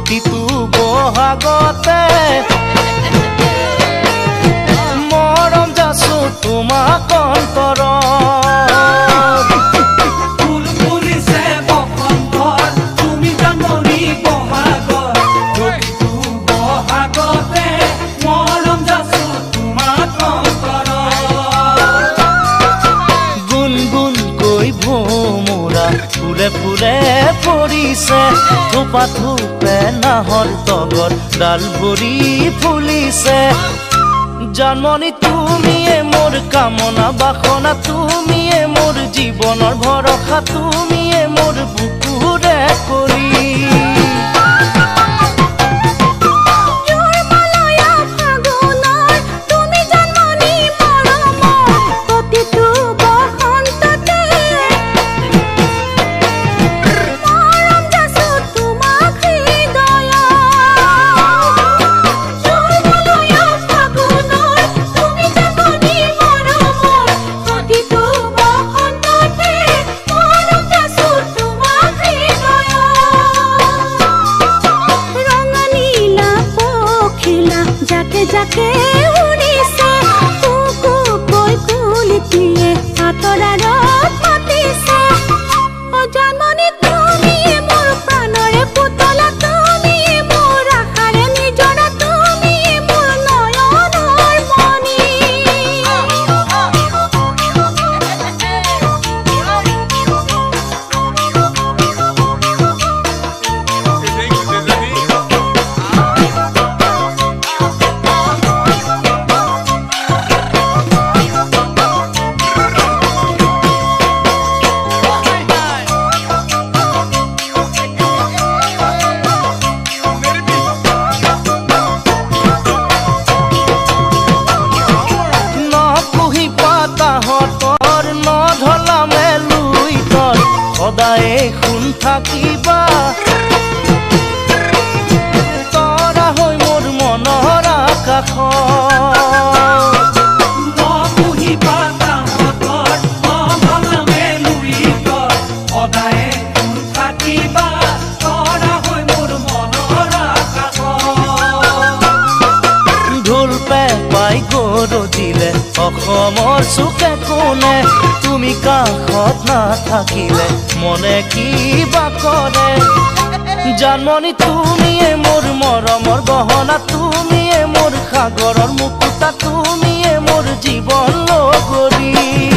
প্ৰতিটো বহাগতে মৰম যাচো তোমাক অন্তৰত ফুলে ফুলে পৰিছে থোপা থোপে নাহৰ তগৰ ডাল ভৰি ফুলিছে জন্মনি তুমিয়ে মোৰ কামনা বাসনা তুমিয়ে মোৰ জীৱনৰ ভৰসা তুমিয়ে মোৰ বুকুৰে কৰি যাকে উড়িছে কুকু কৈ কুলিটিয়ে আতৰাৰত মাতিছে ও জানমনি তুমি মোৰ প্ৰাণৰে পুতলা তুমি মোৰ আশাৰে নিজৰা তুমি মোৰ নয়নৰ মণি সদায়ে শুন থাকিবা তৰা হৈ মোৰ মনৰ আকাশ ঢোল পেঁপাই গৰজিলে অসমৰ চুকে কোণে তুমি কাষত নাথাকিলে মনে কিবা কৰে জানমনি তুমিয়ে মোৰ মৰমৰ গহনা তুমিয়ে মোৰ সাগৰৰ মুকুতা তুমিয়ে মোৰ জীৱন লগৰী